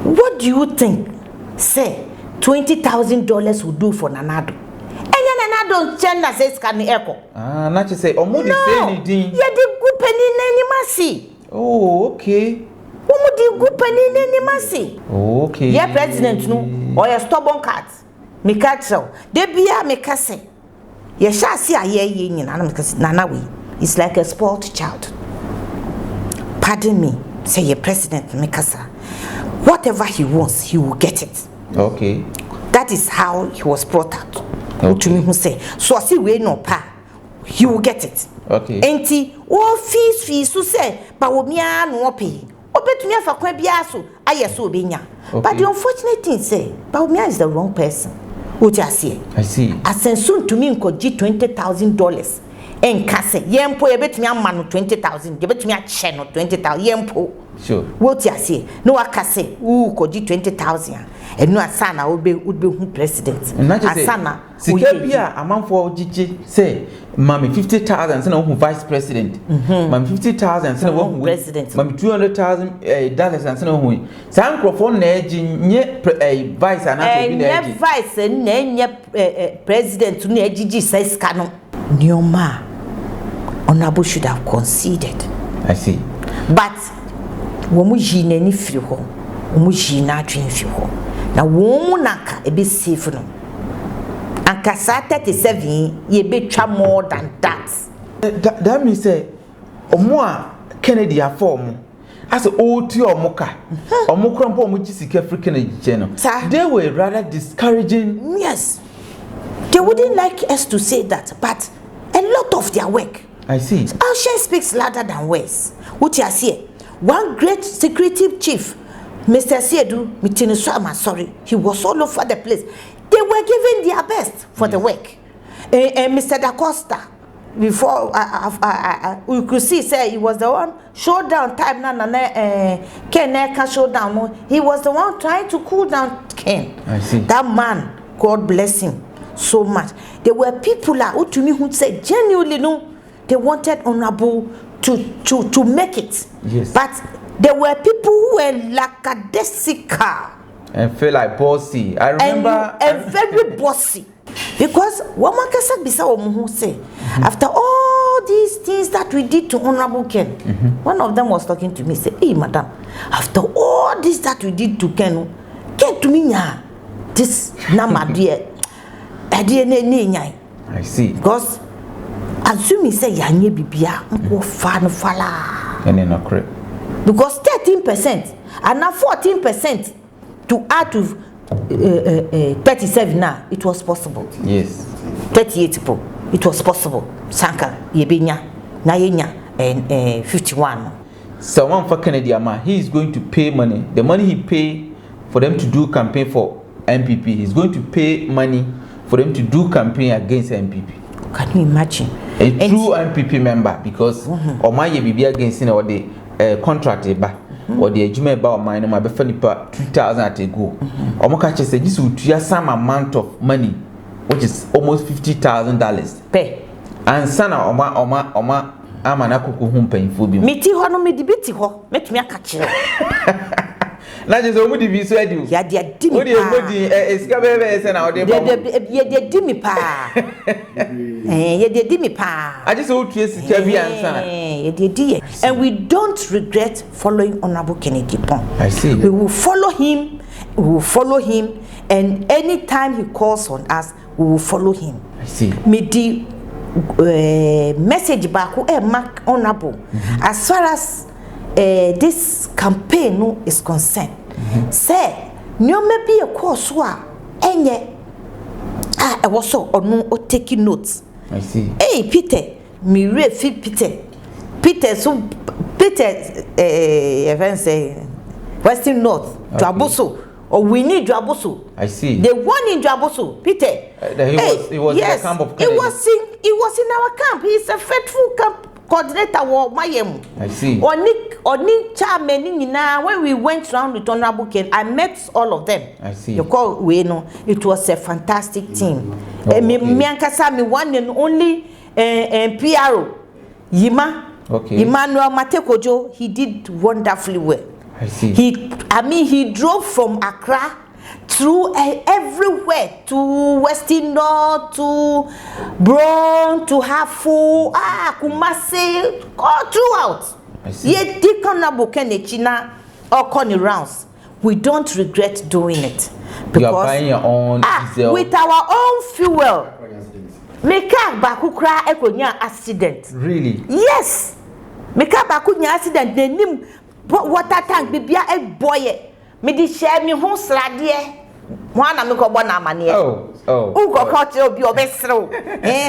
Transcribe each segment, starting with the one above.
What do you think? Say $20,000 will do for Nanado. And Nanado China says can echo. Ah, not to say Omudi say anything. Yeah, the good penny any mercy. Oh, okay. Omudi good penny any mercy. Okay. Yeah, president no or a stubborn cat. Me catcho. They be a me case. You shall see a year in Nanawi. It's like a spoiled child. Pardon me, say your president Mikasa. Whatever he wants, he will get it. Okay. That is how he was brought out. Okay. To me who say, so I see we no pa, he will get it. Okay. Enti, oh fees so say, but we no pay. Obet me for kwan biaso, aye so obenya. But the unfortunate thing say, but me is the wrong person. What I see. I see. Asensun to me nkoji $20,000. En kase, yempo yebetumi amma no 20,000, yebetumi ache no 20,000, yempo. Sure. What you say? No akase, koji 20,000. And no asana would be who president. Asana. Sikebia amount for GG say, Mammy 50,000 send who vice president. Mammy 50,000 send who president. Mammy $200,000 and send who. Some microphone edging vice and vice and president to GG says canon. Nyoma Honorable should have conceded. I see. But womu jine ni firi ho, womu jina adwen firi ho. Na womu naka ebe safe no. Anka sa 37 ye betwa more than that. That means say omo a Kennedy afom as oti omoka. Omokra mpo omo gisika African Kennedy. They were rather discouraging. Yes. They wouldn't like us to say that, but a lot of their work. I see. Action speaks louder than words. What you see? One great security chief, Mr. Siedu Mitiniswama, sorry, he was all over the place. They were giving their best for the work. And Mr. Da Costa, before we could see, say he was the one showdown time. Ken showdown. He was the one trying to cool down Ken. I see. That man, God bless him so much. There were people who to me who said genuinely no, they wanted Honorable to make it. Yes. But there were people who were lackadaisical and feel like bossy. I remember and very bossy. Because woman can be who say after all these things that we did to Honorable Ken, one of them was talking to me, say, hey madam, after all this that we did to Ken to me now, this nama dear. I see. Because assuming say yanye bibia nko fa no fala. And then not correct. Because 13% and now 14% to add to 37 now, it was possible. Yes. 38 people, it was possible. Sanka yebenya na yenya and 51. Someone for Kennedy Ama, he is going to pay money. The money he pay for them to do campaign for MPP, he's going to pay money for them to do campaign against MPP. Can you imagine? A true MPP member, because or my be against or the contract or the agreement about mine my befanipa 2,000 at a go. Or my catcher said this would be some amount of money, which is almost $50,000. Pay. And sana oma amana kuku hum paying for me. Miti ho no me debiti ho, make me akachire. Na je so mu di bi so adi. Ya dia di mi. Wo di ebodi esika bebe se na wo de ba. Ya dia di mi pa. Ya dia di mi pa. I just want to sika bi ansa. Ya dia di. And we don't regret following Honorable Kennedy Pong. I see. We will follow him. We will follow him, and anytime he calls on us, we will follow him. I see. Me di message back mark Honorable as far as this campaign no is concerned. Say no maybe a course wa enye I was so or no or taking notes. I see. Hey Peter, me refi Peter so Peter even say Western North Draboso or we need Draboso. I see. The one in Draboso, Peter. He was yes, in the camp of Kennedy. He was in our camp. He's a faithful camp coordinator of Mayem. I see. When we went around with Honorable Ken, I met all of them. I see. You call we know it was a fantastic team. Me one and only PRO Yima. Okay. Emmanuel Matekojo, he did wonderfully well. I see. He drove from Accra through everywhere to Western North, to Brown, to Hafu, Kumasi, all throughout. I see. Yet, Honorable Kenechina or Connie rounds. We don't regret doing it because you are buying your own diesel with our own fuel. Make up Bakukra Ekonya accident. Really? Yes. Make up Bakunya accident. The name water tank bibia a boy. Me di share me home sladie. One amigo bona mania. Oh. Ugo culture obi obesro.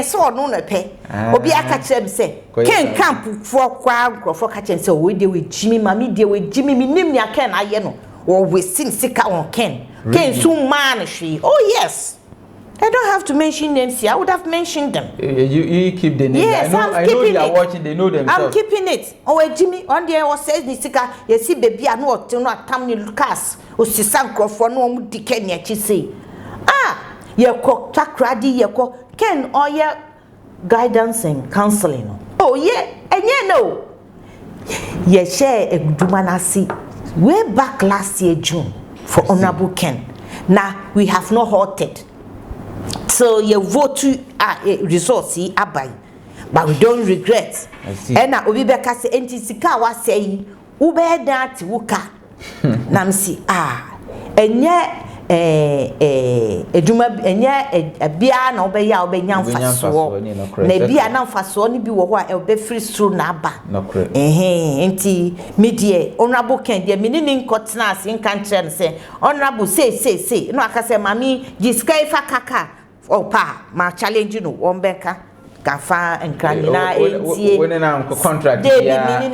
So no no pe. Obi aka chem say. Ken camp for kwa for catch and say we dey with Jimmy, mami dey with Jimmy, me nim nya ken aye no. Or we sing sika on Ken. Really? Ken so man she. Oh yes. I don't have to mention names here. I would have mentioned them. You keep the name. Yes, I know they are watching. They know themselves. I'm keeping it. Oh, Jimmy, on the air says the sika. You see, baby, I know what to not come in Lucas. O si sanko for no mudi Kenya. She say, you cook takradi, you cook Ken or your guidance and counseling. Oh yeah, and you know, you share a good manasi way back last year June for Honorable Ken. Now we have not halted. So you vote to results abai, but we don't regret. I see. And now we be kasi entisika wa say ube that wuka. Namsi enye eduma enye bia na obenya obenya mfaso na bia na mfaso ni bi wo ho a ebe free through na aba enti medie honorable Ken de me ni nkotena ase nkantre no say honorable say no aka say mami giskai fa kaka opa ma challenge no wombeka gafa nkranina entie when na contract ya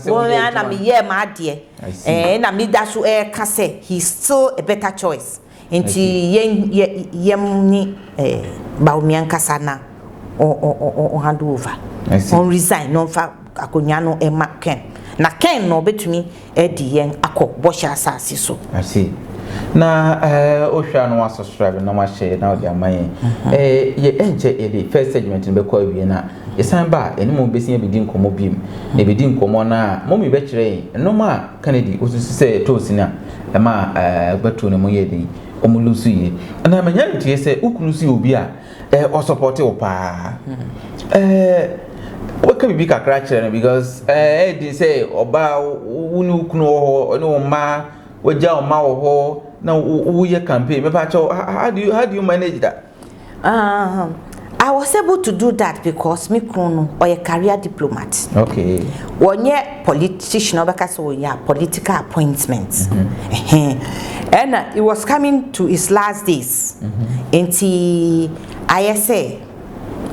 one na me ye ma de na me da so ka say he's still a better choice enti yem ni baumia nkasa na o hand over on resign no fa akonya no e ma Ken na Ken no betumi e di yen akọ bosha asase so. I see. Na ohwa no subscribe na ma share na odi amaye ye enche the first segment be kwa wie na esan ba eni mo besia be di nkomo biem na be di nkomo na mo mi be kire no ma Kennedy osusu se to sina e ma beto ne mo ye di omulusu ye na manya ntie se ukulusu obi a o support o pa what can be kakra kire because they say oba unu kunu ho no ma waja oma ho na wo campaign how do you manage that? I was able to do that because me krono or a career diplomat. Okay. One year politician because we political appointments. And it was coming to its last days. Until ISA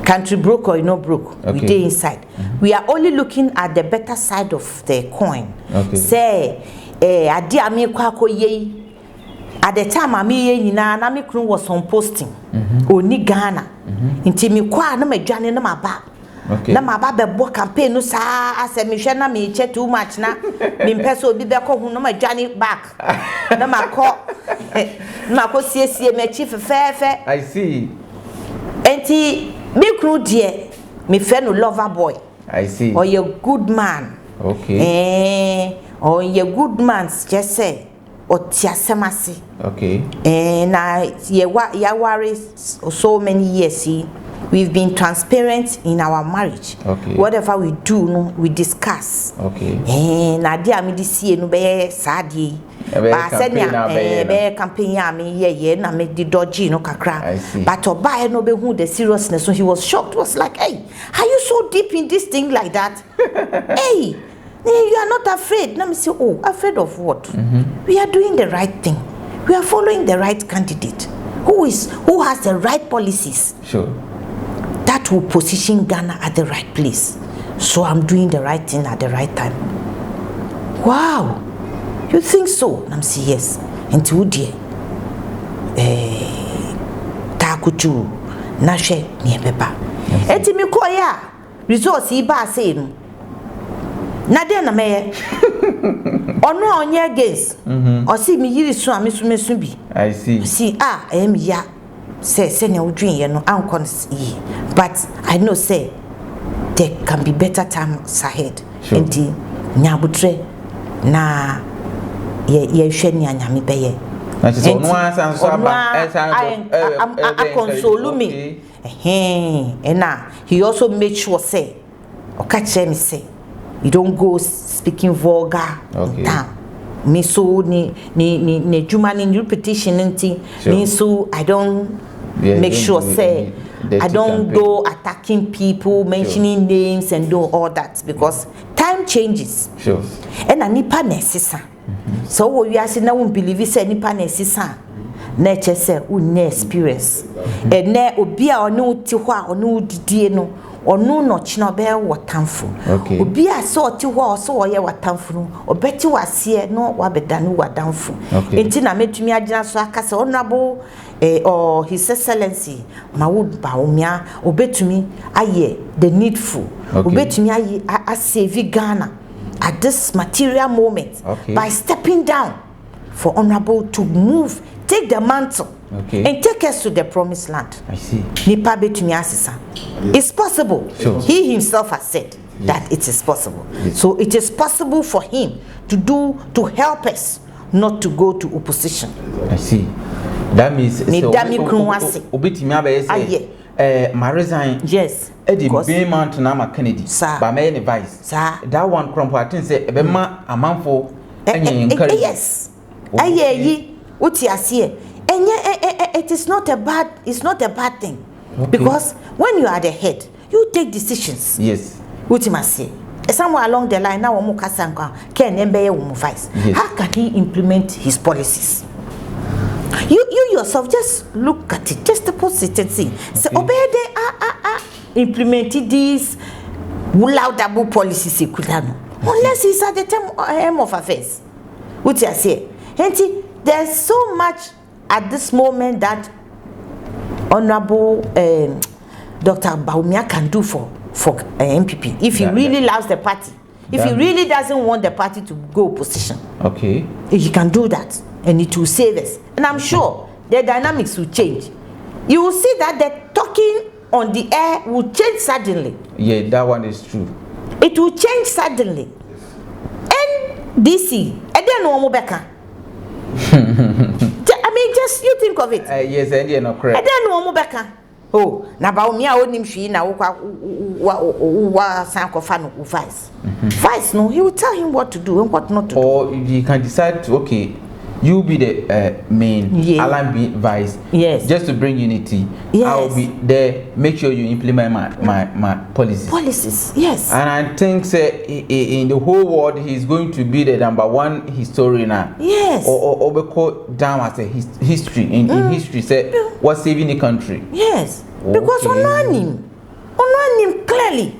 country broke or no broke, okay. We did inside. We are only looking at the better side of the coin. Okay. Say adi ami kwako ye at the time ami ye nyina na me kunu was on posting oni Ghana nti mi kwa na madwane na maba na maba bebo campaign no sa ase me hwe na me che too much na me mpese obi be ko hu na madwane back na mako siesie me chief fefe. I see. Enti me kunu die me fe no lover boy. I see. Or you good man. Okay. Or you good man just say or tiasemasi. Okay. Na ya worry so many years. See, we've been transparent in our marriage. Okay. Whatever we do, no, we discuss. Okay. Na dia me disi no be sadi. Ba senya be campaign ya me ye na me di dodgy no kakra. But oba no be who the seriousness, so he was shocked. Was like, hey, are you so deep in this thing like that? Hey, you are not afraid. Let me say, oh, afraid of what? We are doing the right thing. We are following the right candidate who has the right policies. Sure. That will position Ghana at the right place. So I'm doing the right thing at the right time. Wow. You think so? I'm saying yes. And to dear, takutu, nashe niebeba. Eti mi koya resource iba say no. Na de na me. Ono onye against. O si mi yiri so amesu bi. I see. See em ya say na udwin ye no ankon yi. But I know say there can be better times ahead. Sure. Enti nyabutre na ye hwe ni anyame beye na so no ansan so aba console me na he also made sure say o ka kire me say you don't go speaking vulgar down me so ni juma ni repetition nti me so I don't make sure say I don't go attacking people, mentioning names and do all that because time changes. Sure. And a nipa nesisa. So we are saying na won't believe say nipa nesisa. Nature say unne experience. And ne obi a onu ti ho a onu didie no onu no chino be watamfo. Obi a so ti ho so wo ye watamfo no obeti wase no wabedanu wadamfo. Enti na metumi agina so aka say honorable or His Excellency Mawood Baumia obetumi aye the needful. Obetumi aye save Ghana at this material moment by stepping down for honorable to move, take the mantle and take us to the promised land. I see. Nipa betumi asisa. It's possible. Sure. He himself has said that it is possible. So it is possible for him to help us not to go to opposition. I see. That means obetimi abaye say my resign. Yes. Eddie Baymount na ma Kennedy. But my advice. That one crump I think say ebema amanfo enye encourage. Yes. Aye uti asie. It is not a bad thing. Because when you are the head, you take decisions. Yes. Uti masie. Somewhere along the line now omo kasanka Ken Mbeye wo vice. How can he implement his policies? You yourself just look at it, just deposit and see. So obey they implemented these laudable policies unless it's at the time of affairs. What you say? There's so much at this moment that Honorable Dr. Baumia can do for MPP if he really loves the party. If he really doesn't want the party to go opposition, he can do that. And it will save us. And I'm sure the dynamics will change. You will see that the talking on the air will change suddenly. Yeah, that one is true. It will change suddenly. And DC, and then no more back. I mean, just you think of it. Yes, and you're not correct. And then no more back. Oh, now about me, I wouldn't him now. Vice. Vice, no, he will tell him what to do and what not to do. Or he can decide to, you be the main, Alan be vice. Yes. Just to bring unity. Yes. I'll be there. Make sure you implement my policies. Policies, yes. And I think in the whole world, he's going to be the #1 historian. Yes. Or down as a history in history. Say what's saving the country. Yes. Because on him clearly.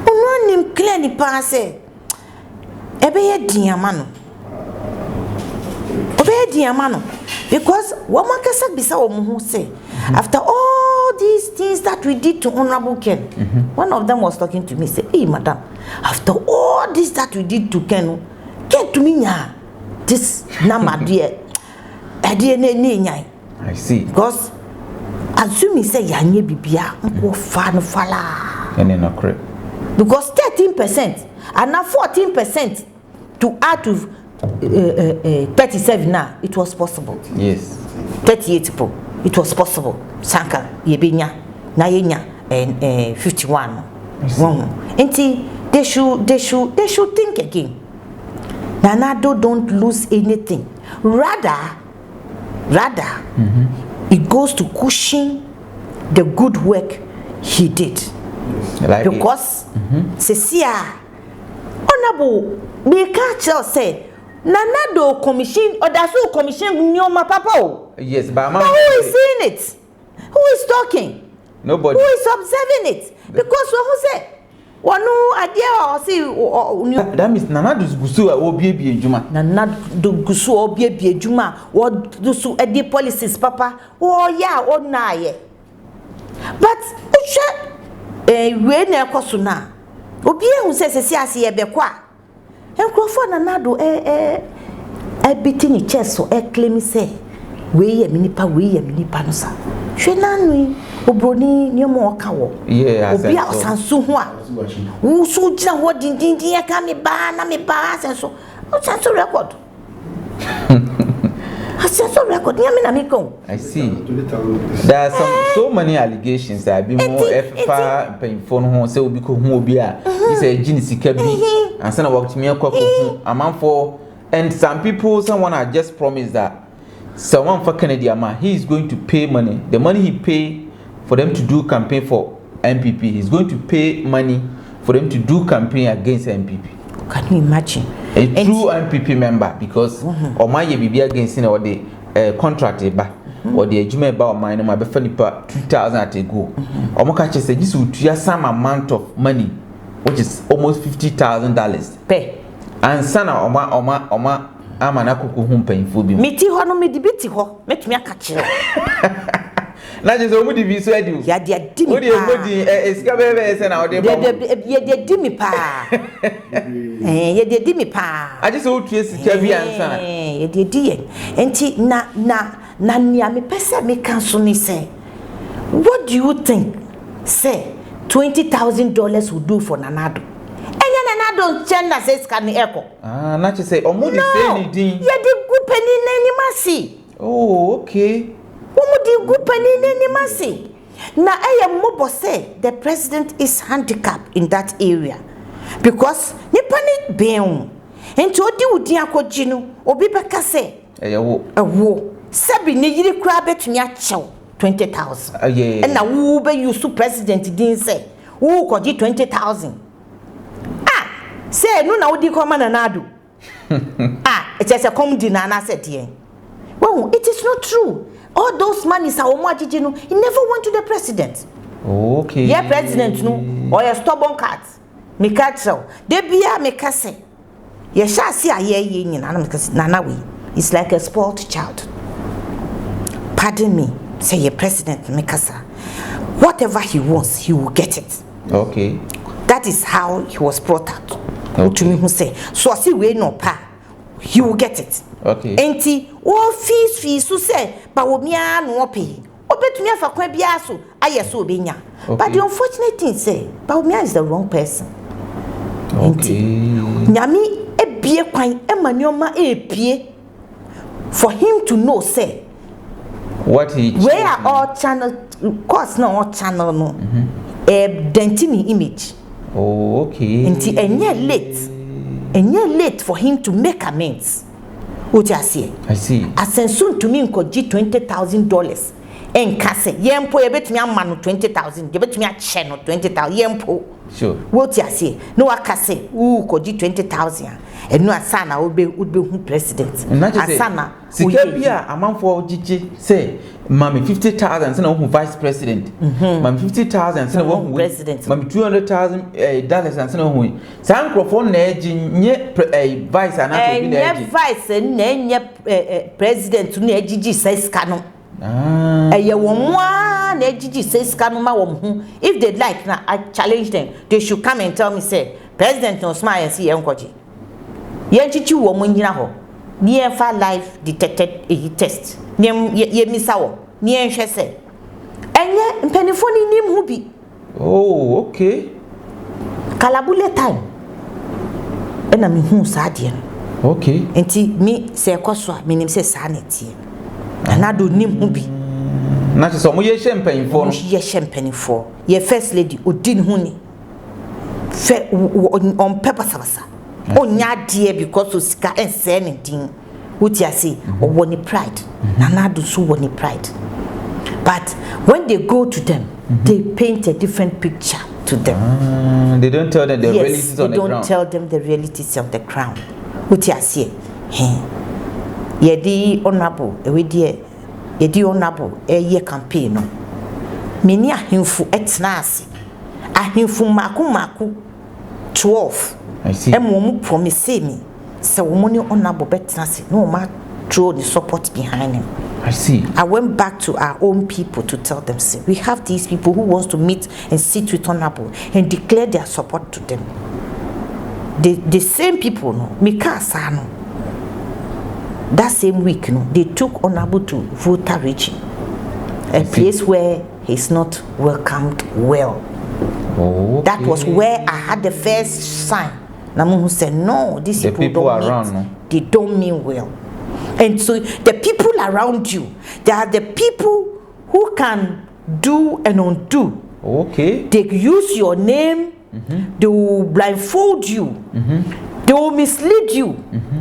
On him clearly pass it. Ebeye diamano. Because what makasa bisa omuhu say after all these things that we did to Honorable Ken, one of them was talking to me, say, hey madam, after all this that we did to Ken to me nya this nama dear I see. Because assuming say yanye bibia nko fa no fala and then not correct. Because 13% and now 14% to add to 37 now, it was possible. Yes. 38 people, it was possible. Sanka, Yebinya, Nayenya, and 51. And they should think again. Nanado don't lose anything. Rather, it goes to cushion the good work he did. Like because Cecia, Honorable, they can't say. Nanado commission or that's who commission nyoma papa. Yes, but who is seeing it? Who is talking? Nobody. Who is observing it? Because who say wanu idea or see that means Nanado gusu obi ejuma. Nanado gusu obi ejuma or dusu edi policies papa. Oh yeah, oh na ye. But uche we na ekoso na. Obi ehun say ase ye bekwa. Enkrofo Nanado beating the chest so claim say we ye minipa no sa. Hwe nanu obroni nyemo oka wo. Yeah, obi a osanso ho a. Wo so gina ho dindin ya ka me ba na me ba senso. What's that record? I said so record. I see. There are so many allegations that have been more FFA painful home say obi ko hu obi a is a gene sika bi and say na work to me akwa amount for and some people someone had just promised that someone for Kennedy Ama he is going to pay money, the money he pay for them to do campaign for MPP, he's going to pay money for them to do campaign against MPP. Can you imagine? A true MPP member, because or my be against or the contract or the Agyapong or mine my befanipa 2,000 at a go. Or Mokachi said this would be some amount of money, which is almost $50,000. Pay. And sana oma amanako home paying for me. Miti ho no me debiti ho, met me akachiro. Na je so mu divi so adi o. Ya de adi mi. O de modi esika bebe se na o de ba. Ye de di mi pa. Ye de di mi pa. I just o tue sika bi ansa na. Ye de di ye. Enti na nia me pese me kan so ni say. What do you think? Say $20,000 will do for Nanado. Enya Nanado chenda say scan eko. Ah, na che say omudi say ni din. Ye de gu pani na ni masi. Oh, okay. Omudi gu pani na ni masi. Na eye mobo say the president is handicapped in that area because nipa ni ben enti odi udi akoji no obi beka say ewo sabi ne yiri kura betumi achew 20,000 yeah. Na wo be use president din say wo koji 20,000 say no na odi koma na nado it is a comedy na na said here. Well, it is not true. All those monies are omajiji no, he never went to the president. Okay. Yeah, president no, or a stubborn cat. Me catcho. They be a me kase. Ye shall see a ye nana we. It's like a spoiled child. Pardon me, say ye president me kasa. Whatever he wants, he will get it. Okay. That is how he was brought out. Okay. To me who say, so I see we no pa. He will get it. Okay. Enti o fees so say but wo mia no pay. Obetumi afa kwa bia so aye so obenya. But the unfortunate thing say but mia is the wrong person. Okay. Nyami ebie kwan emanioma epie for him to know say what he where are all channel course no all channel no dentini image. Oh, okay. Enti enye late for him to make amends. What you see? I see. Asensun to me nkoji $20,000 enkase yempo yebetumi amma no 20,000 yebetumi ache no 20,000 yempo. Sure. What you see? No akase koji 20,000 enu asana would be who president. Asana sika bia amanfo jiji say mami 50,000 say na who vice president. Mami 50,000 say na who president. Mami $200,000 and say na who. Sa microphone na eji nye vice and na to be na eji. Vice na nye president na ejiji say skano. Eye wonwa na ejiji say skano ma wom. If they like na I challenge them. They should come and tell me say president no smile and see enkoji. Ye chichi wo mo nyina ho. Ni enfa live detected test. Ni ye misa wo. Ni enhwe se. Enye mpanifo ni nim hu bi. Oh, okay. Kalabule time. Ena mi hu sa de no. Okay. Enti mi se ekoso a minim se sa na tie. Anado nim hu bi. Na che so mo ye hempanifo no. Ye hempanifo. Ye first lady odin hu ni. Fe on paper sabasa. Onya dear because of sika and anything. What you say, or woni pride. Nanado so woni pride. But when they go to them, they paint a different picture to them. They don't tell them the realities on the ground. They don't tell them the realities of the ground. What you say? Yedi honorable, yedi honorable, ye campaign no. Many ahimfu etnasi. Ahimfu maku 12. I see. Emu promise me say woman honorable betnasi no ma throw the support behind him. I see. I went back to our own people to tell them say we have these people who wants to meet and sit with honorable and declare their support to them. The same people no Mikasa no. That same week no they took honorable to Volta region, a place where he's not welcomed well. Oh, okay. That was where I had the first sign Namu who said, no, these the people don't around, mean, no? they don't mean well. And so the people around you, they are the people who can do and undo. Okay. They use your name, they will blindfold you, they will mislead you.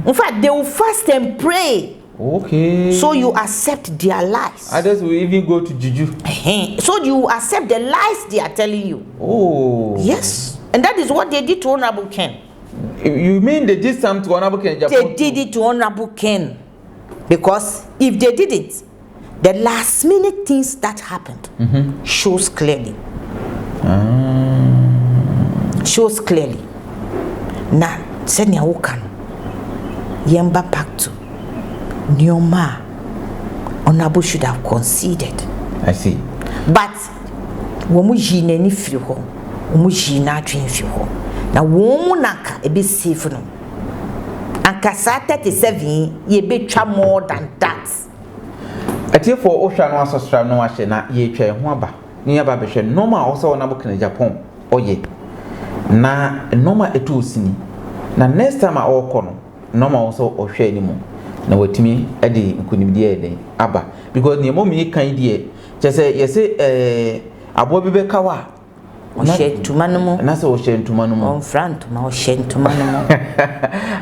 In fact, they will fast and pray. Okay. So you accept their lies. Others will even go to juju. So you accept the lies they are telling you. Oh. Yes. And that is what they did to Honorable Ken. You mean they did something to Honorable Ken? They did it to Honorable Ken. Because if they did it, the last minute things that happened shows clearly. Shows clearly. Now, send your wokan. Yemba back to Nyoma. Honorable should have conceded. I see. But when we jine ni firi ho, when we jine adwen firi ho. Na wo naka e be safe no. Ankasa 37 ye betwa more than that. Atie for Osha no asosra no ahye na ye twa ho aba. Ni aba behwe normal also Honorable Ken Agyapong oye. Na normal etu osini. Na next time a okono normal also ohwe ni mu. Na watimi ade nkunimdi eden aba because ne momi kan die chese yese abo bi be kawa Ntuma no mu na se o ntuma no mu on front ma o ntuma no mu.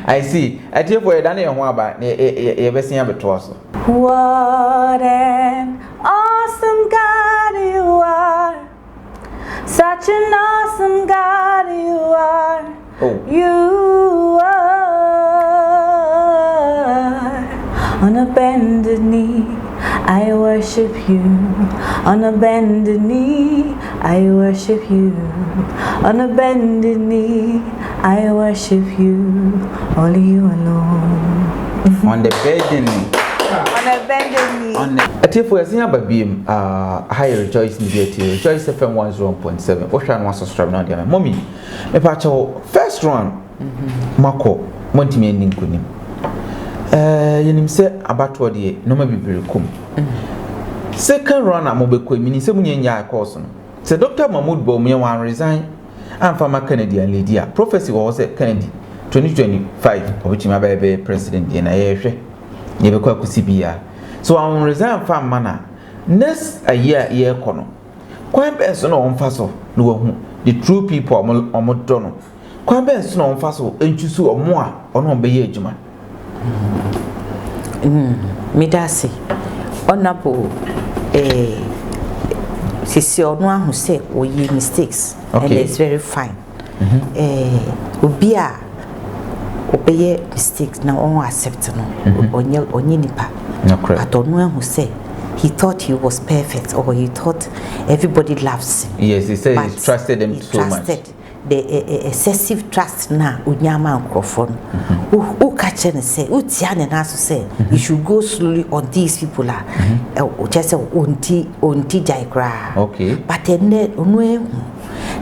I see atie for eda na ho aba ye besia beto so. What an awesome God you are, such an awesome God you are. Oh. You are. On a bended knee, I worship you. On a bended knee, I worship you. On a bended knee, I worship you. Only you alone. On the bed On a bended knee. on atie for yesia babiem high rejoice media rejoice FM 101.7 Osha no asosra no dia mommy me pa cho first round mako montimi ninkunim yenim se abato de no ma bibire kum second round amobekọ mini se munyanya course no se Dr. Mahmoud Bawumia wan resign and former Canadian lady a prophecy was Kennedy 2025 obichima baby president na yehwe yebekọ akusi bia so I resign from mana next a year kono kwan be so no onfa so no wahu the true people omodono kwan be so no onfa so entwusu omo a ono be ye adwuma Midasi honorable sisi ono ahu say oyi mistakes and it's very fine. Obi a obeye mistakes na on accept no onye nipa. No correct. But ono ahu say he thought he was perfect or he thought everybody loves him. Yes, he said But he trusted them so trusted much. The excessive trust na unyama nkrofo who catch and say utia ne na so say you should go slowly on these people just say onti jaigra. Okay. But ene onu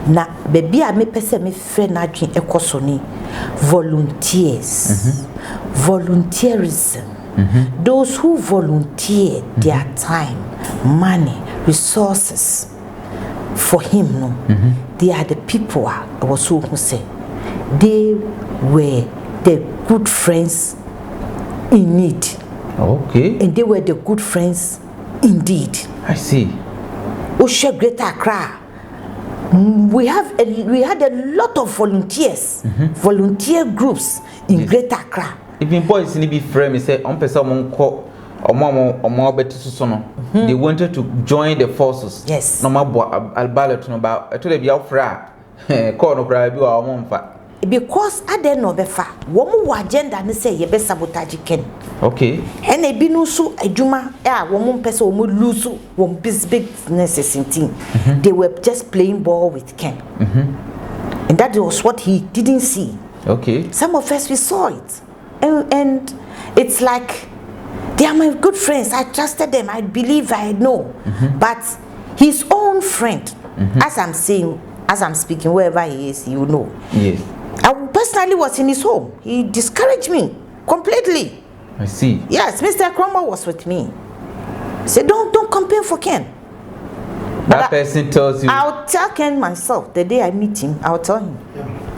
na baby a me pese me frɛ na adwen ekoso ni volunteers. Volunteerism. Those who volunteer their time, money, resources for him, no, they are the people who say they were the good friends in need. Okay. And they were the good friends indeed. I see. Osha Greater Accra. We had a lot of volunteers, volunteer groups in Greater Accra. Even boys need be frame say on person monko omo betu so no. They wanted to join the forces. Yes. No ma bo albalet no ba to the biafra call no cry bi wa omo mfa. Because at the end of the fact, one agenda and say you be sabotage Ken. Okay. And a binusu a juma, one person would lose one business in team. They were just playing ball with Ken. And that was what he didn't see. Okay. Some of us we saw it. And it's like they are my good friends. I trusted them. I believe I know. But his own friend, as I'm saying, as I'm speaking, wherever he is, you know. Yes. I personally was in his home. He discouraged me completely. I see. Yes, Mr. Cromwell was with me. He said, don't campaign for Ken. That person tells you. I'll tell Ken myself. The day I meet him, I'll tell him.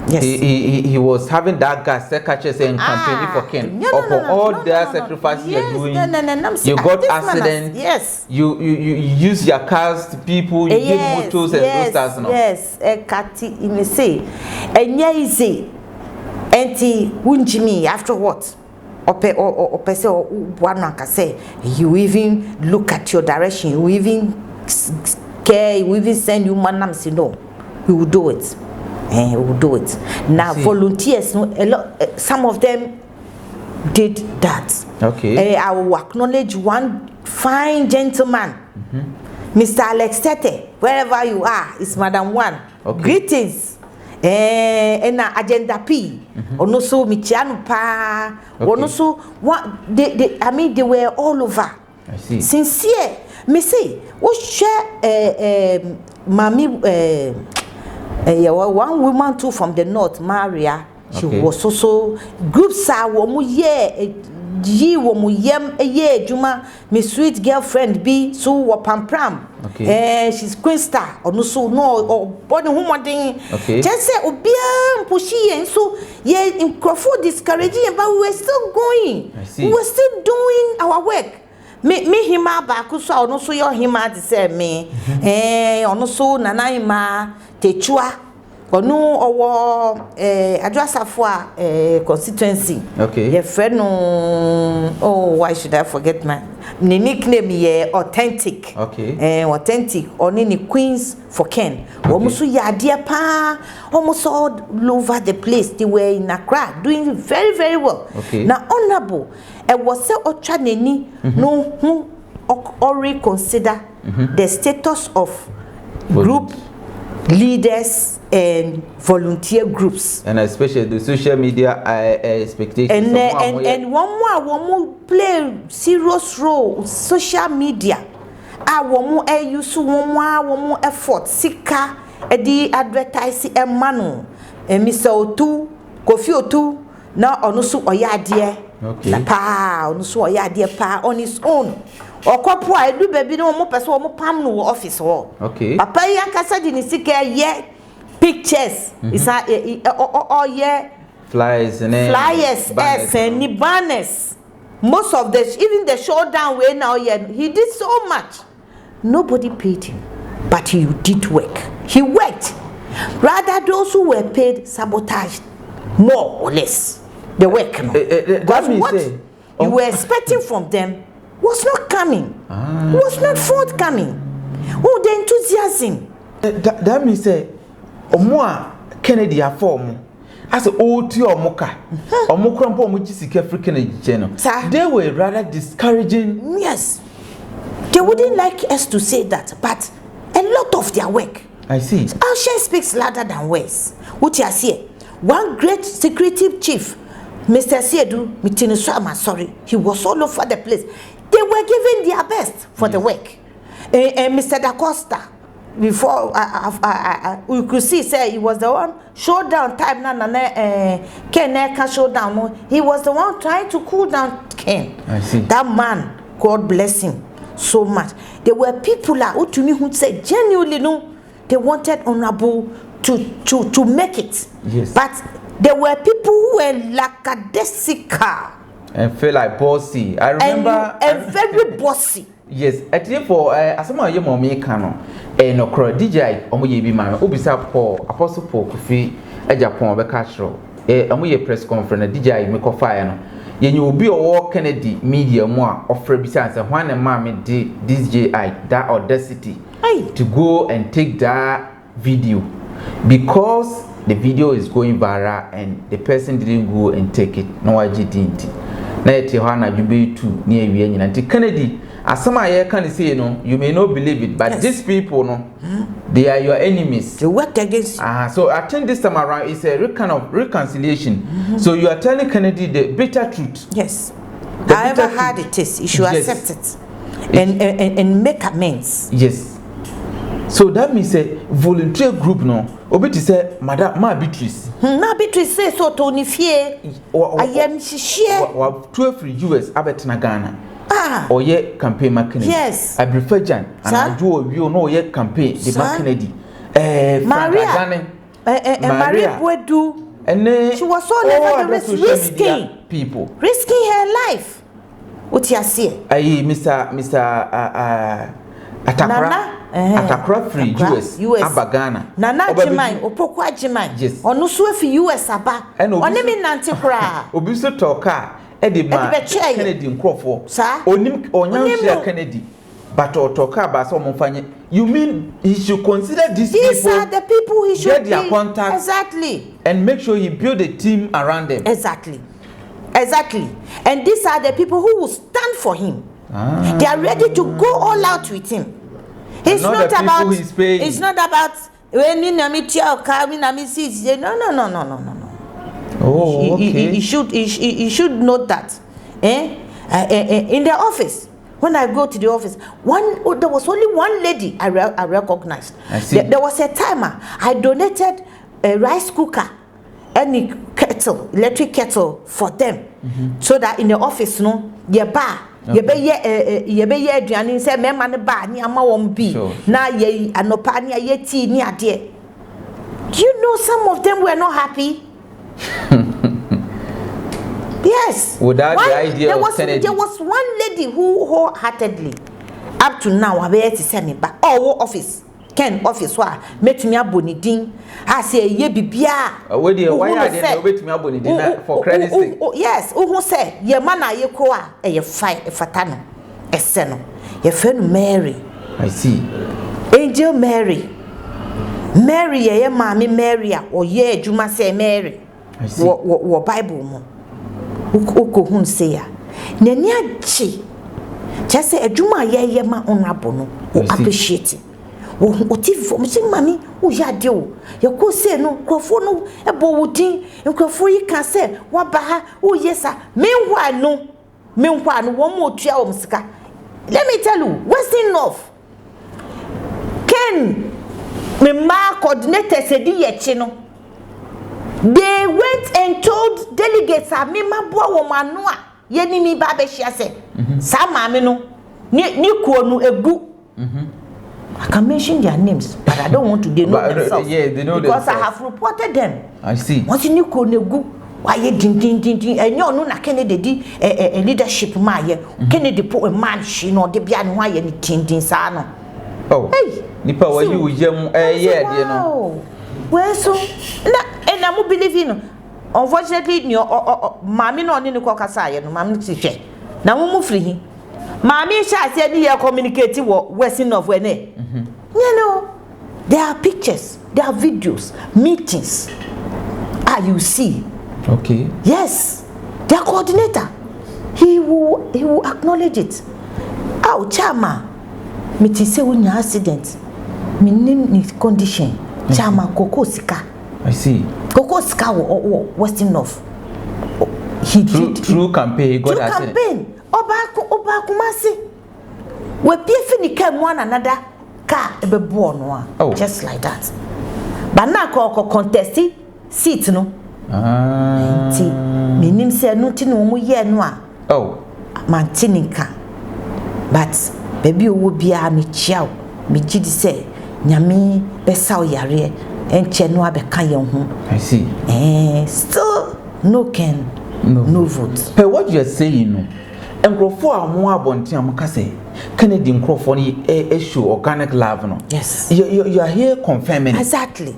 Yes. He was having that gas catches and campaigning for Ken. All their sacrifices you're doing. You got accident. Yes. You use your cars to people. You give motors and those stars. No. Yes. Kati in the say. And yeah, easy. Enti unjimi after what? You even look at your direction. You even care. You even send you manam. Say no. We will do it. We will do it. Now volunteers, no, a lot. Some of them did that. Okay. I will acknowledge one fine gentleman, Mr. Alex Tete, wherever you are, it's Madam One. Okay. Greetings. And agenda P. Ono so michianu pa. Ono so what they were all over. I see. Sincere. Me say, what share mami one woman too from the north, Maria. She was also groups are womu ye womu yem ye juma me sweet girlfriend be so wapampram. Okay. She's Queen Star or no so no or body woman. Okay. Just say obiam pushy and so ye in Crawford discouraging, but we were still going. I see. We were still doing our work. Me hima baku so ono so your hima to say me ono so nana hima techua onu owo Agyapong constituency. Okay. Your friend no, why should I forget my nickname ye authentic. Okay. Authentic oni ni Queens for Ken. Almost ya dear pa almost all over the place. They were in Accra doing very very well. Okay. Now honorable was so neni no who already consider the status of group leaders and volunteer groups, and especially the social media expectations. And one more play serious role social media. One more use one more effort. Sika edi advertise manu Mr. Otu Kofi Otu now onusu oyadie. Okay. Na pa onusu oyadie pa on his own. Okopo a edu baby no mo person mo pam no office ho. Okay. Papa yankasa di ni sika ye pictures is all ye flyers and and banners. Most of even the showdown way now he did so much. Nobody paid him, but he did work. He worked. Rather, those who were paid sabotaged more or less the work. Because what you were expecting from them was not coming. Was not forthcoming. Oh, the enthusiasm. That means say, Omoa Kennedy a form. As a old to your mocha, or Mokrampo Mujisik African channel. They were rather discouraging. Yes. They wouldn't like us to say that, but a lot of their work. I see. Action speaks louder than words. What you see, one great security chief, Mr. Siedu Mitiniswama, sorry, he was all over the place. They were giving their best for the work. And Mr. Da Costa, before we could see, say he was the one showdown time. Ken showdown. He was the one trying to cool down Ken. I see. That man, God bless him so much. There were people who to me who said genuinely no, they wanted honorable to make it. Yes. But there were people who were lackadaisical and feel like bossy. I remember and very bossy. Yes, at the for asama ye mo me kan no no kro DJ omo ye bi ma obisa Paul Apostle Paul Kofi Agyapong be ka kiro omo ye press conference DJ me ko fire no ye nyi obi owo Kennedy media mu a offer bisa say hwan na ma me di DJI that audacity to go and take that video because the video is going viral and the person didn't go and take it no agidinti na yete hwana dwube tu ne awie nyina nti Kennedy asama ye can say no you may not believe it but these people no they are your enemies, they work against you. So I think this time around it's a kind of reconciliation. So you are telling Kennedy the bitter truth. Yes, however hard it is, you should accept it and make amends. Yes. So that means a volunteer group no obeti say Madam Ma Beatrice. Ma Beatrice say so to ni fie ayem hihie wa 12 US abetena Ghana. Oye campaign Kennedy. Yes. I prefer Jan and I do you know ye campaign the Kennedy. Maria. Maria Boedu. And She was all over the place risking her life. What you say? Mr. Atakra free US Abagana. Nana Jimai, Opokwa Jimai. Yes. Ono so fi US aba. One me nante kra. Obi so talka e Kennedy Nkrofo. Onim onyan Kennedy. But talk about someone. You mean he should consider these people? Are the people he should get their contact exactly and make sure he build a team around them. Exactly. And these are the people who will stand for him. They are ready to go all out with him. It's not about. It's not about when you meet your car, when you see. No. Oh, okay. He should note that. In the office. When I go to the office, there was only one lady I recognized. I see. There was a timer. I donated a rice cooker and a kettle, electric kettle for them, so that in the office, no, ye bar, ye be ye aduane say me ma ne ba ni ama won bi na ye anopa ni ye tea ni ade. Do you know some of them were not happy? Yes. Without the idea there was one lady who wholeheartedly, up to now, I be to send me back. Oh, office, Ken office, wa met me abonidin. I say ye bibia. Why are they wait me abonidin for credit sake? Yes. Who say ye mana ye koa ye fight a fatano, a seno, ye friend Mary. I see. Angel Mary. Mary ye mammy Mary or ye Juma say Mary. I see. What Bible mo. Uko hun say ya nani achi just say adwuma ye ma honorable no appreciate o ti for me mami o ya de o ye ko say no krofo no e bo wudin krofo yi ka say wa ba ha o yesa menhwa no wo mo tua o msika. Let me tell you, Western North Ken me ma coordinator said ye chi no. They went and told delegates a mema boa womanua yeni mi ba be hia se sa maame no ni kuo no egu. I can mention their names but I don't want to they know themselves. Yeah, they know because themselves. I have reported them. I see. What ni kuo no egu why din enyo no na Kennedy di leadership ma ye Kennedy po a man she no de bia no why ye ni tin sa no. Oh. Hey, nipa wa you yam yeah de no. Well, so and I believe in. Unfortunately, Mammy no ni ko kasa ye no Mammy ti hwe. Na mo free. Mammy sha say ni ye communicate wo Western of we ne. You know, there are pictures, there are videos, meetings. You see. Okay. Yes. Their coordinator. He will acknowledge it. Chama. Me ti say when accident. Me ni condition. Chama Koko Sika. I see. Koko Sika Western North. He did through campaign. He got campaign. Oba Kumasi. We PF came one another car ebe born one. Just like that. But now ko contest seat no. Me nim say no tin no mu ye no a. Oh. Mantininka. But baby owo bia me chia me gidi say nyame besa oyare enche no abeka ye ho. I see. Still no vote. But what you are saying no. Nkrofo a mo abonten amka say Kennedy nkrofo no show organic love no. Yes. You are here confirming. Exactly.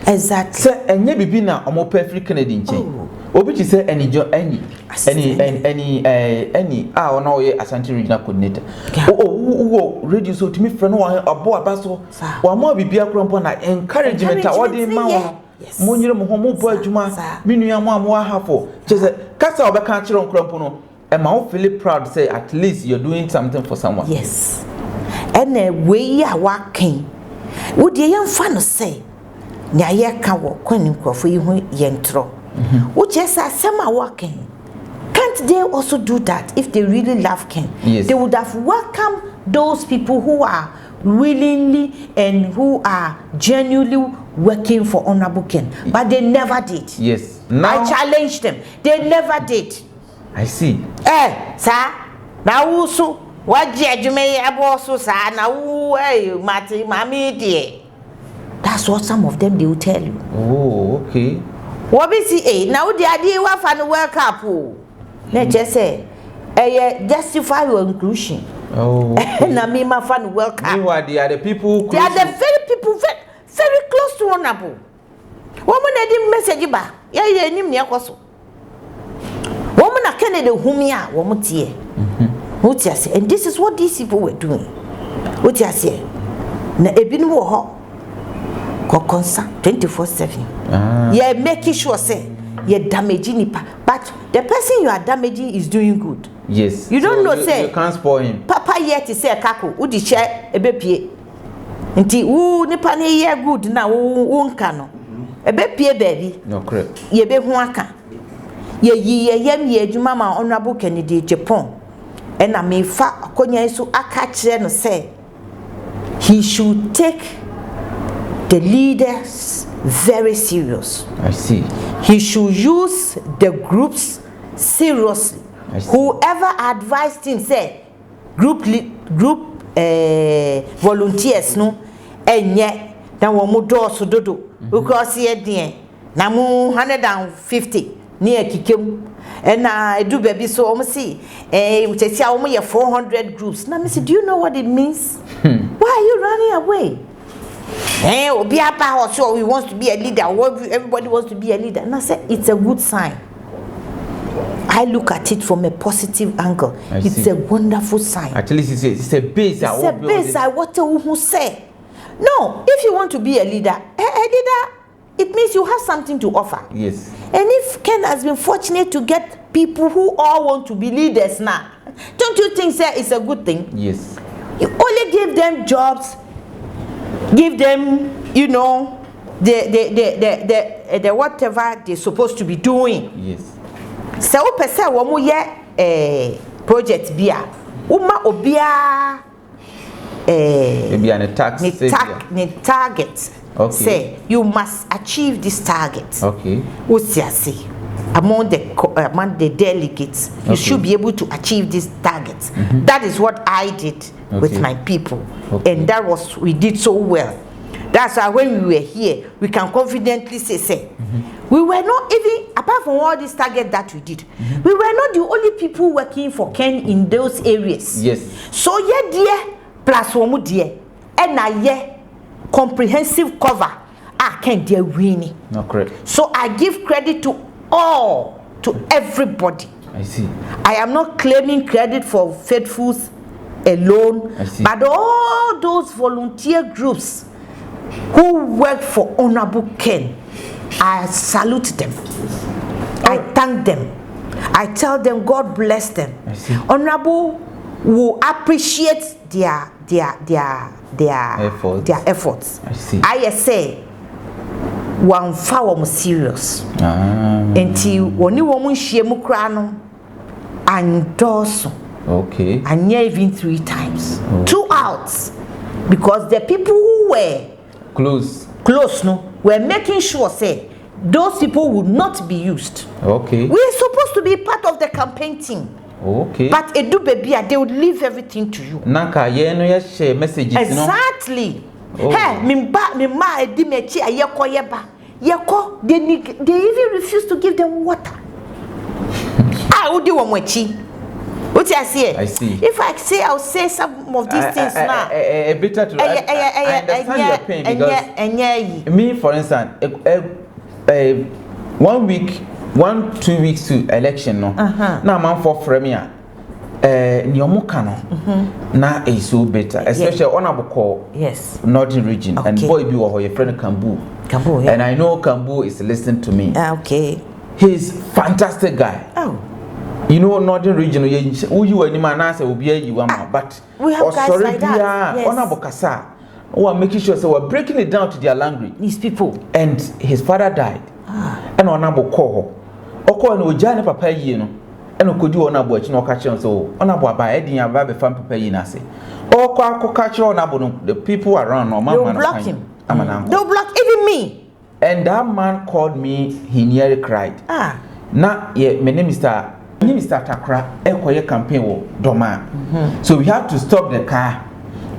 Say enye bibi na omo perfect Kennedy nche. Obi ti say any ona oye Ashanti regional coordinator. Radio so to me friend no abo abaso. Wa mo bibi akro na encouragement a wodi ma wo. Mo nyire mo ho mo bo adwuma menua mo amwa hafo. Che kasa obeka kire nkrampo no e ma wo feel proud say at least you're doing something for someone. Yes. And we are working. Wo de yemfa no say nya ye ka wo kwani nkrofo yi ho yentro. Which is a working. Can't they also do that if they really love Ken? Yes. They would have welcomed those people who are willingly and who are genuinely working for Honorable Ken. But they never did. Yes. Now, I challenged them. They never did. I see. Sir, now also what you may have also sir now mati mami dear. That's what some of them they will tell you. Oh, okay. What be see now the idea wa fan work up o. Na just say justify your inclusion. Oh. Okay. Na me ma fan work up. Meanwhile, they are the people They are the very people very close to honorable. Woman na di message ba. Ya nim ne akoso. Woman na Kennedy humia wo mutie. What you say? And this is what these people were doing. What you say? Na ebinim wo ho. Kokonsa 24/7. Yeah, making sure say you're damaging nipa, but the person you are damaging is doing good. Yes. You don't know say you can't spoil him. Papa yet say kako udi share ebepie. Nti nipa ne ye good na wo nka no. Ebepie baby. No correct. Ye be hu aka. Ye yem ye adwuma ma honorable Kennedy Agyapong. And I may fa akonya so aka kire no say he should take the leaders very serious. I see. He should use the groups seriously. Whoever advised him say group volunteers no enye na wo mo do so dodo because here dey na mo 150 near kikem na edu baby so we see we say we 400 groups. Now me say, do you know what it means? Why are you running away? Obiapa also we wants to be a leader. Everybody wants to be a leader. And I said it's a good sign. I look at it from a positive angle. It's a wonderful sign. At least it's a base. It's a base. I what who say. No, if you want to be a leader, it means you have something to offer. Yes. And if Ken has been fortunate to get people who all want to be leaders now, don't you think sir, it's a good thing? Yes. You only give them jobs. Give them, you know, the whatever they're supposed to be doing. Yes. So pesa wo mo ye project bia uma obia maybe an tax ne target. Okay. Say you must achieve this target. Okay. What's you say? Among the delegates, you should be able to achieve this target. That is what I did with my people, and that was we did so well. That's why when we were here, we can confidently say, we were not even apart from all this target that we did, we were not the only people working for Ken in those areas. Yes. So yeah, dear plus one dear, and I yeah comprehensive cover. I can dear winning. No correct. So I give credit to all, to everybody. I see. I am not claiming credit for Faithfuls alone, but all those volunteer groups who work for Honorable Ken, I salute them. I thank them. I tell them God bless them. Honorable will appreciate their efforts. I see. I say one foul serious. Until when you woman shemu krano and doso. Okay. And yeah, even 3 times. 2 outs. Because the people who were close no, were making sure say those people would not be used. Okay. We're supposed to be part of the campaign team. Okay. But edu baby, they would leave everything to you. Nanka ye no ye share messages. Exactly. Hey, me ma edi mechi ayeko yeba. Yeko, they even refuse to give them water. Udi wo mwechi. What I see? I see. If I say, I'll say some of these things now. Better to I understand your pain because me, for instance, 1 week, 2 weeks to election, no. Now, man for Premier, Nyomukano, now is so better, especially honorable call. Yes. Northern region and boy be or your friend Kambu. Kambu, yeah. And I know Kambu is listening to me. Okay. He's fantastic guy. Oh. You know, Northern region, you any man answer will be you, but we have guys like that. Yes. Honorable Kasa, who are making sure so we're breaking it down to their language. These people. And his father died. And honorable call. Oko no jane papa yi no. And okodi honorable chi no ka che so honorable aba edin aba be fam papa yi na se. Oko akoka che honorable no, the people around no man block him. They'll block even me. And that man called me, he nearly cried. Now, yeah, my name is Takra, Ekoye campaign wo Doma. So we have to stop the car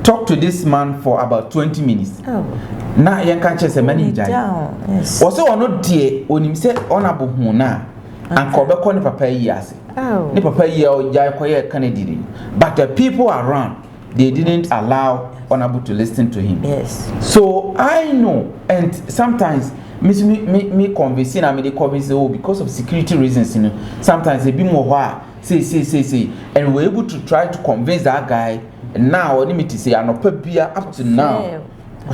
talk to this man for about 20 minutes. Oh. Na yen kan che se mani jai. Yes. Wo se ono die onim se honorable hu na anka obekọ ne papa yi ase. Oh. Ne papa yi o jai koye Kennedy. But the people around, they didn't allow honorable to listen to him. Yes. So I know, and sometimes me convincing I mean they convince because of security reasons, you know, sometimes they be more say and we're able to try to convince that guy. And now limit to say I'm not up to now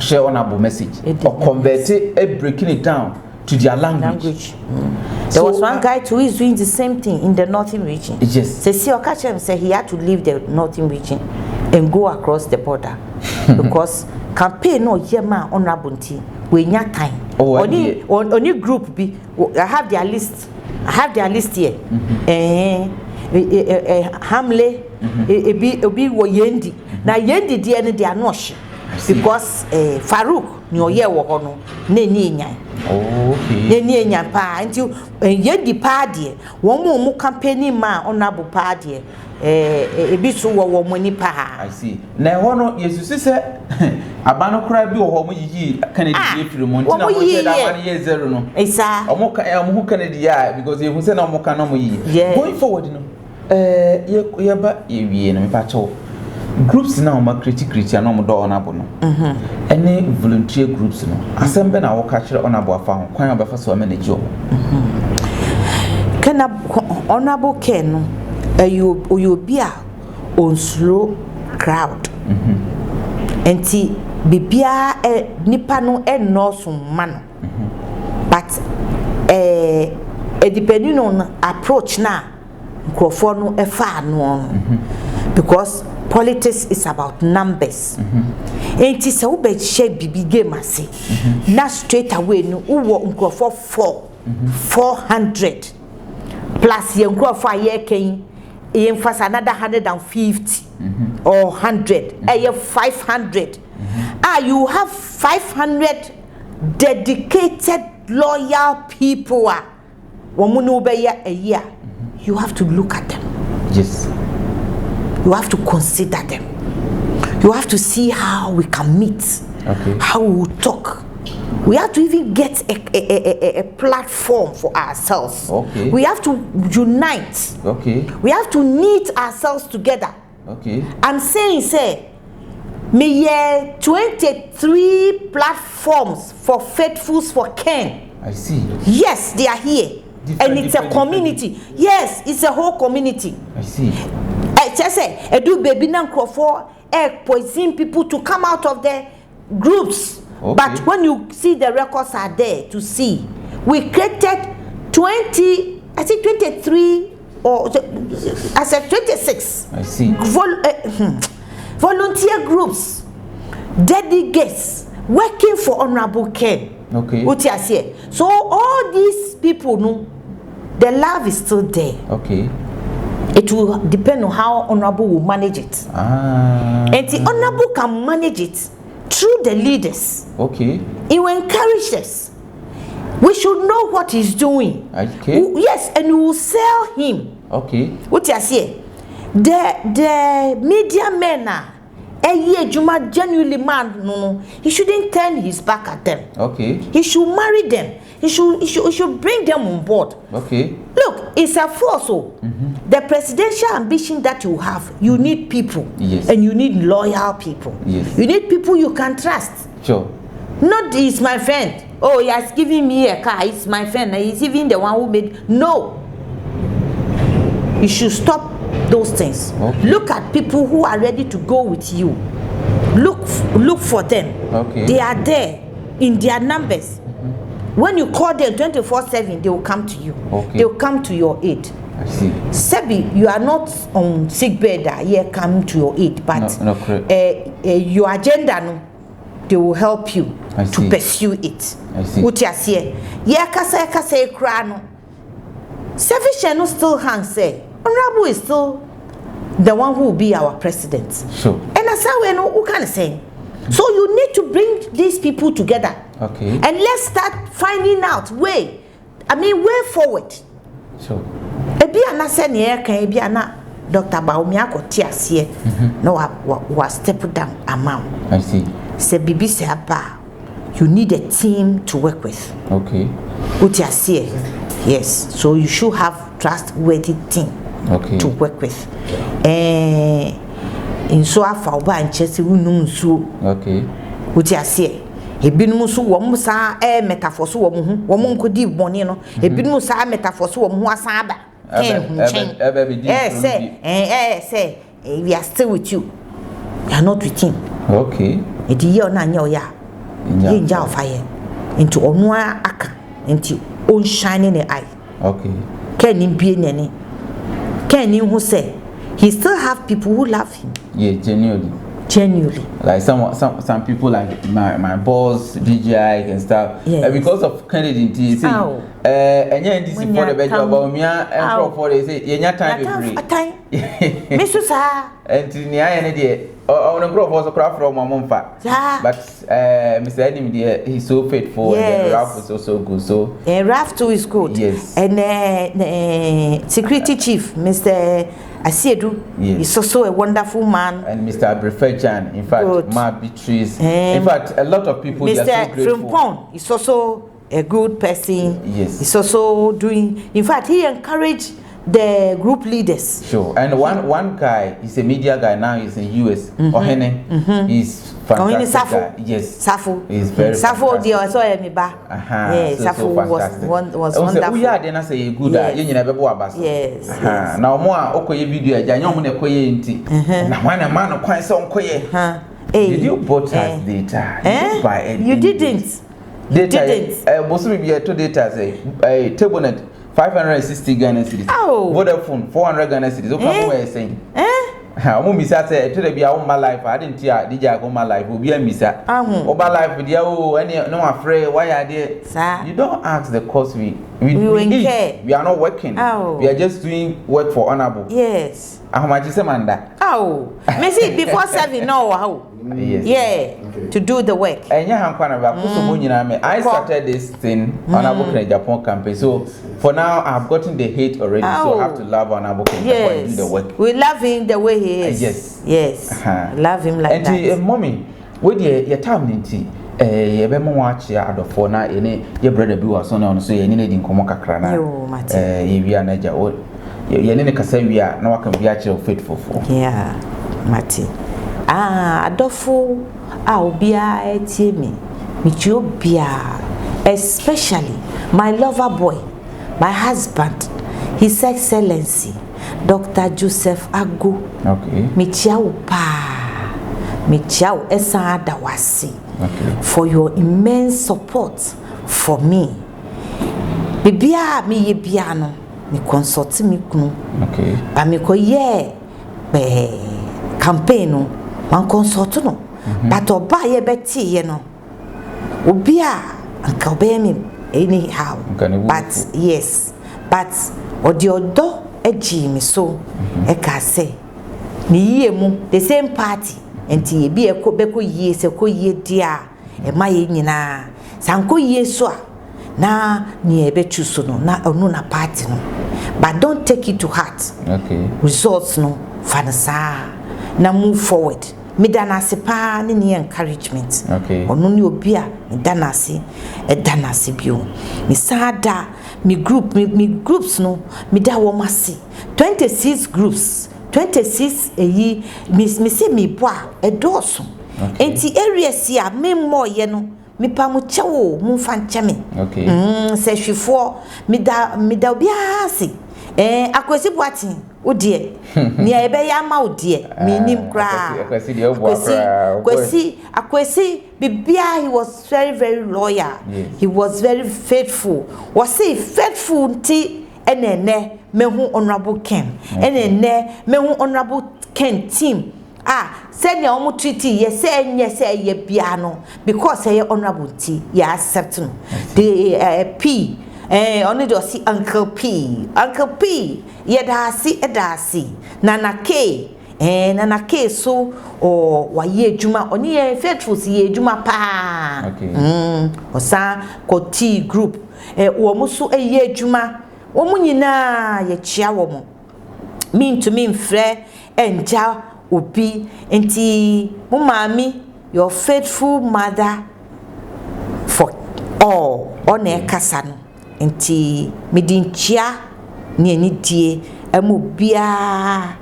share honorable message or convert it, breaking it down to their language. There was one guy who is doing the same thing in the northern region. Yes. Say he had to leave the northern region and go across the border because campaign no yema honorable we nya time. Only group be I have their list. Here. Hamle ebi wo yendi na yendi die ne dia no hye because Farouk ni oye wo ho no na ni enyan okay ni enyan pa nti yendi pa de wo mu campaign ma honorable pa de ebi so wo mani pa ha I see na ho no yesusi se abano kra bi wo ho mo yiyi Kennedy efiri mo ntina mo se da man ye zero no isa omo Kennedy ya because you say na omo ka na mo yiyi going forward no ye ba ye wie no me pa cho groups na o critic na o do honorable no any volunteer groups no asembe na wo ka kire honorable afa ho kwan obefa so manage o kana honorable Ken no oyobi a on slow crowd enti bibia nipa no no so man but depending on approach na nkrofo no efa no because politics is about numbers enti se wo be share bibi game ase na straight away no wo nkrofo 400 plus ye nkrofo ayeken ye fast another 150 or 100 500 you have 500 dedicated loyal people womuno be a year. You have to look at them. Yes. You have to consider them. You have to see how we can meet. Okay. How we will talk. We have to even get a platform for ourselves. Okay. We have to unite. Okay. We have to knit ourselves together. Okay. I'm saying, me 23 platforms for faithfuls for Ken. I see. Yes, they are here. And it's a community. Yes, it's a whole community. I see. I just say, do baby for poison people to come out of the groups. Okay. But when you see the records are there to see, we created 23 or I said 26. I see. Volunteer groups, delegates working for Honorable Ken. Okay. So all these people know the love is still there. Okay. It will depend on how Honorable will manage it. And the Honorable can manage it through the leaders. Okay. He will encourage us. We should know what he's doing. Okay. Yes, and we will sell him. Okay. What you say? The media men are Juma genuinely man, no, he shouldn't turn his back at them. Okay. He should marry them. He should bring them on board. Okay. Look, it's a force. The presidential ambition that you have, you need people. Yes. And you need loyal people. Yes. You need people you can trust. Sure. Not he's my friend. Oh, he has given me a car. He's my friend. He's even the one who made. No. You should stop those things. Okay. Look at people who are ready to go with you. Look for them. Okay. They are there in their numbers. When you call them 24/7, they will come to you. Okay. They will come to your aid. I see. Sebi, you are not on sick bed. Here come to your aid, but no, your agenda, no, they will help you to pursue it. I see. What you say? Yeah, kasa krano. Selfish no still hang say. Honorable is still the one who will be our president. Sure. And that's how we know who can say. So you need to bring these people together. Okay. And let's start finding out way forward. Sure. Ebi ana se ne kan ebi ana Dr. Baomi akoti ase no wa step down amount. I see. Say bibi say apa, you need a team to work with. Okay. Uti ase. Yes, so you should have trustworthy team to work with. In so afa oba anchese wunum nsuo. Okay. Uti ase. Ebinum so wo mo sa metaphor so wo mo hu, wo mo nkodi bone no. Ebinum sa metaphor so wo mo asan aba. Say, we are still with you. We are not with him. Okay. It year na nya oya. Ye nja of fire. Into onwa aka. Into on shining the eye. Okay. Can him be nene. Can him who say he still have people who love him. Yeah, genuinely. Like some people like my boss, DJ and stuff. Yes. Because of Kennedy, you see, and yeah, this is for the better about me and for they say, you're not time to free. Mrs. And to the idea, on a group was a craft from my mom, but Mr. Edim, he's so faithful. Yes. And Ralph is also good. So Ralph too is good. Yes. And security chief, Mr. Asiedu, is also a wonderful man. And Mr. Abrefechan, in fact, Ma Beatrice. In fact, a lot of people. Mr. So Frimpong is also a good person. Yes. He's also doing. In fact, he encouraged the group leaders. Sure. And one guy, he's a media guy now. He's in US. Ohene. He's fantastic. Guy. Yes. Safu. He's very. Safu, the also Emiba. Yeah. Safu was wonderful. We are then say good. You never go about. Yes. Now more. Okay, video. Janyo mune koye inti. Na wana man kwan so koye. Did you bought us data? You didn't. Data. Most of you two data say. Tablenet 560 Ghana cedis. Vodafone 400 Ghana cedis. Okay, what are you saying? I'm misa say to the be our life. I didn't hear DJ go my life. Will be a misa. Over life with you. Any no afraid. Why are they? You don't ask the cost we care. We are not working. We are just doing work for honorable. Yes. How much is a manda? Me see before 7 no how. Yes. Yeah. To do the work. And I started this thing on Agyapong campaign. So for now, I've gotten the hate already. So I have to love on Agyapong before I do the work. We love him the way he is. Yes. Love him like that. And mommy, with your time, you be more watch ya adofo na your brother be was on so you need in komo kakra na. We are naja o. You need kasa we are na waka be actually faithful for. Yeah, Mati. Adofo obia etie me obia, especially my lover boy, my husband, His Excellency Dr. Joseph Agu. Okay. Michiao esa dawasi for your immense support for me. Bibia mi ye bia no me consult me kunu. Okay. Ba me ko ye campaign no man consult no. But oba ye beti ye no. Obia anka oba me anyhow. But yes. But odi odo eji me so e ka say ni ye mu the same party enti ye bi beko yie se ko yie dia e ma ye nyina sanko yie so a na ni e betu so no na onu na party no, but don't take it to heart. Okay. Results no fanasa na move forward. Me danase pa ni encouragement. Okay. Onu ni obi a me danase bio. Me sada me groups no me da wo mase 26 groups 26 me say me boa edoso. Enti areas ya me moye no me pa mu chewo mu fa ncheme. Okay. Se hwefo me da obi ase akwesi boati odie ni ebe ya ma odie me nim kra akwesi bibia. He was very, very loyal. Yes. He was very faithful. Was he faithful nti enene mehu honorable Ken enene mehu honorable Ken team said ya omo treaty yes say ye bia no because ye honorable nti ya accept no the P only do see Uncle P edasi Nana K so wa ye juma oni ye faithful si ye juma pa. Okay. Osa Koti group wo musu ye juma wo mu nyina ye chia wo mo mean to me mfrɛ enja obi enti mo maami your faithful mother for all on kasa no enti medinchia ne ani die emu bia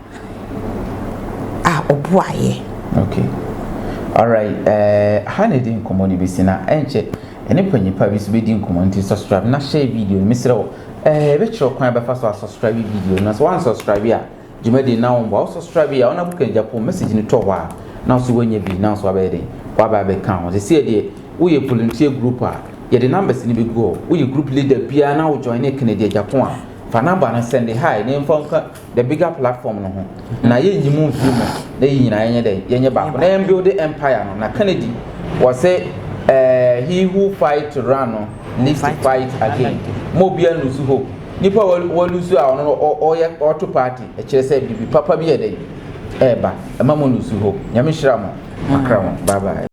obuaye. Okay, all right. How did you come on bisina enche ene panyipa bi so be di nkomo nti subscribe na share video misre wo be chiro kwan be fa so subscribe video na so one subscribe ya jumadi na wo subscribe ya ona buka Agyapong message ni to wa na so wanya bi na so abede wa ba be kan o se de wo ye volunteer group a ye the numbers ni be go wo ye group leader bia na wo join e Kennedy Agyapong a fa number na send hi na mfa the bigger platform no ho na ye nyimu mfiri mo na yi nyina yenye de yenye ba na build the empire no na Kennedy was say he who fight to run lives to fight again. Mobia lusu ho. Nipa walusu a ono auto party e kire say bibi papa bi e dey eba e ma mo lusu ho. Nyame hira mo. Akra mo. Bye bye.